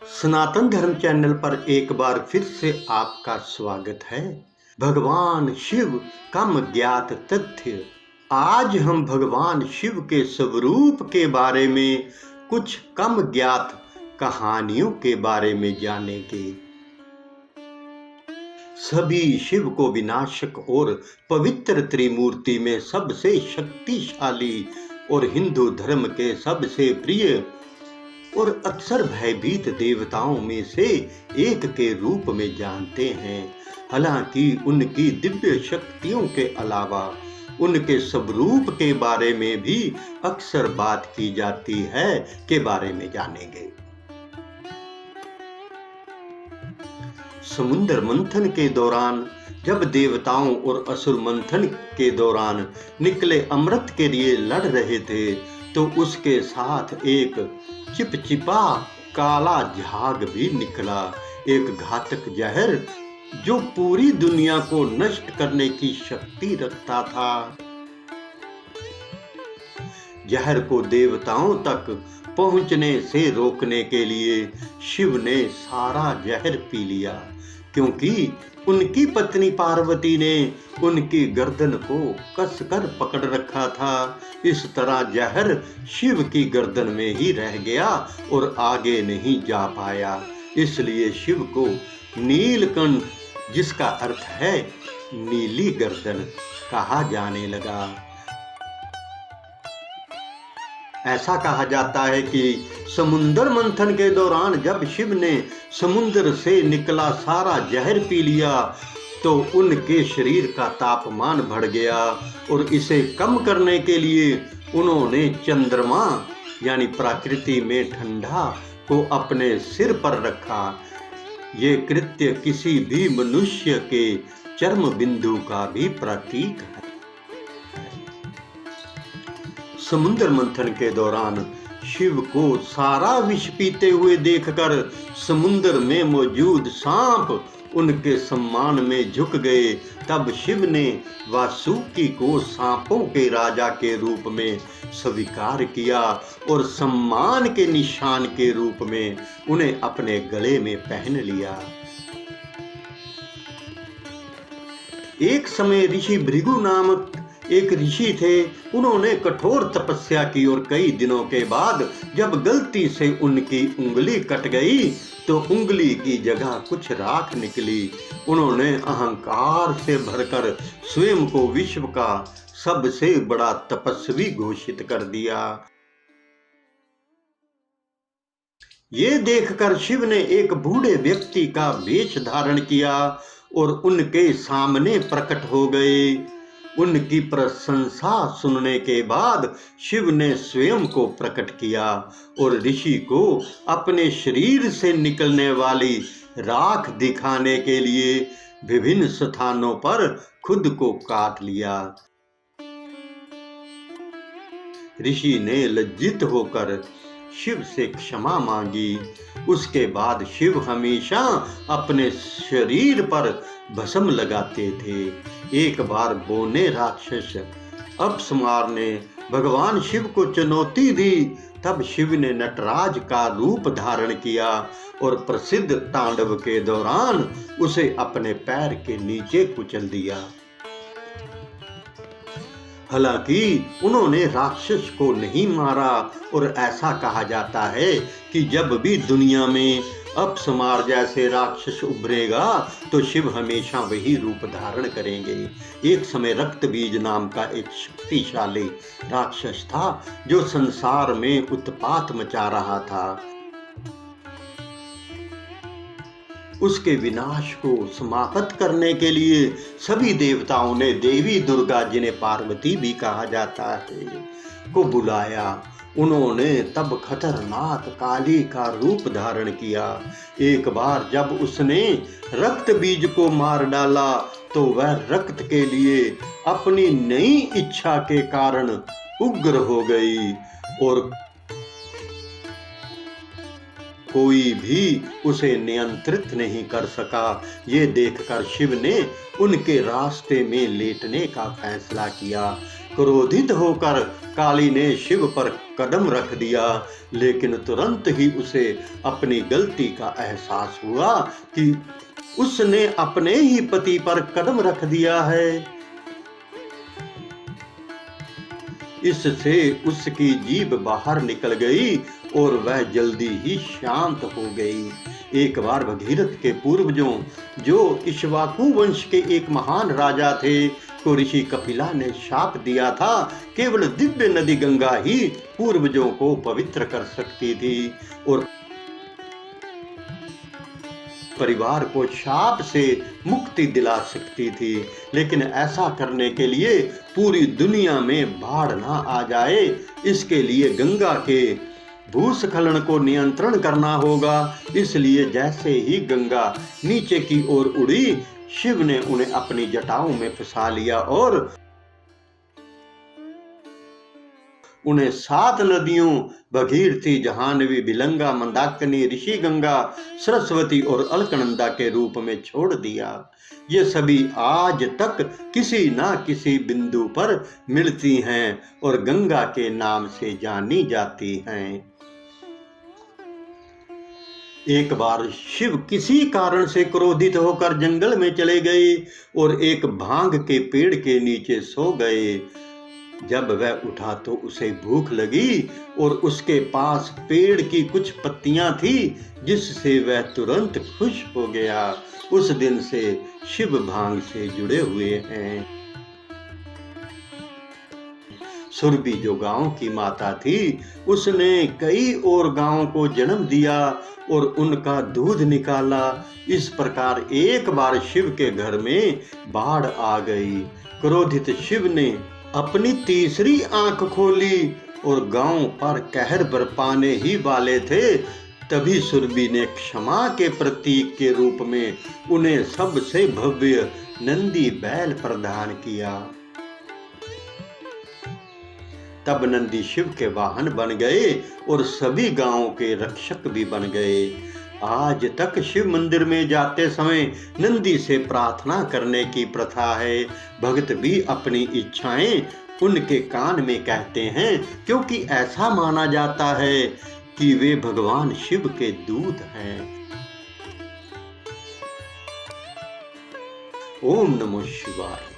सनातन धर्म चैनल पर एक बार फिर से आपका स्वागत है। भगवान शिव कम ज्ञात तथ्य। आज हम भगवान शिव के स्वरूप के बारे में कुछ कम ज्ञात कहानियों के बारे में जानेंगे। सभी शिव को विनाशक और पवित्र त्रिमूर्ति में सबसे शक्तिशाली और हिंदू धर्म के सबसे प्रिय और अक्सर भयभीत देवताओं में से एक के रूप में जानते हैं। हालांकि उनकी दिव्य शक्तियों के अलावा उनके स्वरूप के बारे में भी अक्सर बात की जाती है के बारे में जानेंगे। समुद्र मंथन के दौरान जब देवताओं और असुर मंथन के दौरान निकले अमृत के लिए लड़ रहे थे तो उसके साथ एक चिपचिपा काला झाग भी निकला, एक घातक जहर जो पूरी दुनिया को नष्ट करने की शक्ति रखता था। जहर को देवताओं तक पहुंचने से रोकने के लिए शिव ने सारा जहर पी लिया, क्योंकि उनकी पत्नी पार्वती ने उनकी गर्दन को कसकर पकड़ रखा था। इस तरह जहर शिव की गर्दन में ही रह गया और आगे नहीं जा पाया। इसलिए शिव को नीलकंठ, जिसका अर्थ है नीली गर्दन, कहा जाने लगा। ऐसा कहा जाता है कि समुद्र मंथन के दौरान जब शिव ने समुद्र से निकला सारा जहर पी लिया तो उनके शरीर का तापमान बढ़ गया और इसे कम करने के लिए उन्होंने चंद्रमा यानी प्रकृति में ठंडा को अपने सिर पर रखा। ये कृत्य किसी भी मनुष्य के चर्म बिंदु का भी प्रतीक है। समुद्र मंथन के दौरान शिव को सारा विष पीते हुए देखकर समुद्र में मौजूद सांप उनके सम्मान में झुक गए। तब शिव ने वासुकी को सांपों के राजा के रूप में स्वीकार किया और सम्मान के निशान के रूप में उन्हें अपने गले में पहन लिया। एक समय ऋषि भृगु नामक एक ऋषि थे। उन्होंने कठोर तपस्या की और कई दिनों के बाद जब गलती से उनकी उंगली कट गई तो उंगली की जगह कुछ राख निकली। उन्होंने अहंकार से भरकर स्वयं को विश्व का सबसे बड़ा तपस्वी घोषित कर दिया। ये देखकर शिव ने एक बूढ़े व्यक्ति का वेश धारण किया और उनके सामने प्रकट हो गए। उनकी प्रशंसा सुनने के बाद शिव ने स्वयं को प्रकट किया और ऋषि को अपने शरीर से निकलने वाली राख दिखाने के लिए विभिन्न स्थानों पर खुद को काट लिया। ऋषि ने लज्जित होकर शिव से क्षमा मांगी। उसके बाद शिव हमेशा अपने शरीर पर भस्म लगाते थे। एक बार बोने राक्षस अपस्मार ने भगवान शिव को चुनौती दी। तब शिव ने नटराज का रूप धारण किया और प्रसिद्ध तांडव के दौरान उसे अपने पैर के नीचे कुचल दिया। हालांकि उन्होंने राक्षस को नहीं मारा और ऐसा कहा जाता है कि जब भी दुनिया में अपस्मार जैसे राक्षस उभरेगा तो शिव हमेशा वही रूप धारण करेंगे। एक समय रक्तबीज नाम का एक शक्तिशाली राक्षस था जो संसार में उत्पात मचा रहा था। उसके विनाश को समाप्त करने के लिए सभी देवताओं ने देवी दुर्गा, जिन्हें पार्वती भी कहा जाता है, को बुलाया। उन्होंने तब खतरनाक काली का रूप धारण किया। एक बार जब उसने रक्त बीज को मार डाला तो वह रक्त के लिए अपनी नई इच्छा के कारण उग्र हो गई और कोई भी उसे नियंत्रित नहीं कर सका। ये देखकर शिव ने उनके रास्ते में लेटने का फैसला किया। क्रोधित होकर काली ने शिव पर कदम रख दिया, लेकिन तुरंत ही उसे अपनी गलती का एहसास हुआ कि उसने अपने ही पति पर कदम रख दिया है। इससे उसकी जीभ बाहर निकल गई और वह जल्दी ही शांत हो गई। एक बार भगीरथ के पूर्वजों, जो इक्ष्वाकु वंश के एक महान राजा थे, को ऋषि कपिला ने शाप दिया था। केवल दिव्य नदी गंगा ही पूर्वजों को पवित्र कर सकती थी और परिवार को शाप से मुक्ति दिला सकती थी। लेकिन ऐसा करने के लिए पूरी दुनिया में बाढ़ ना आ जाए, इसके लिए गंगा के भूस्खलन को नियंत्रण करना होगा। इसलिए जैसे ही गंगा नीचे की ओर उड़ी, शिव ने उन्हें अपनी जटाओं में फंसा लिया और उन्हें 7 नदियों भगीरथी, जाह्नवी, बिलंगा, मंदाकिनी, ऋषि गंगा, सरस्वती और अलकनंदा के रूप में छोड़ दिया। ये सभी आज तक किसी ना किसी बिंदु पर मिलती हैं और गंगा के नाम से जानी जाती हैं। एक बार शिव किसी कारण से क्रोधित होकर जंगल में चले गए और एक भांग के पेड़ के नीचे सो गए। जब वह उठा तो उसे भूख लगी और उसके पास पेड़ की कुछ पत्तियां थी, जिससे वह तुरंत खुश हो गया। उस दिन से शिव भांग से जुड़े हुए हैं। सुरभि, जो गांव की माता थी, उसने कई और गांवों को जन्म दिया और उनका दूध निकाला। इस प्रकार एक बार शिव के घर में बाढ़ आ गई। क्रोधित शिव ने अपनी तीसरी आंख खोली और गांव पर कहर बरपाने ही वाले थे, तभी सुरभि ने क्षमा के प्रतीक के रूप में उन्हें सबसे भव्य नंदी बैल प्रदान किया। तब नंदी शिव के वाहन बन गए और सभी गांवों के रक्षक भी बन गए। आज तक शिव मंदिर में जाते समय नंदी से प्रार्थना करने की प्रथा है। भक्त भी अपनी इच्छाएं उनके कान में कहते हैं, क्योंकि ऐसा माना जाता है कि वे भगवान शिव के दूत हैं। ओम नमो शिवाय।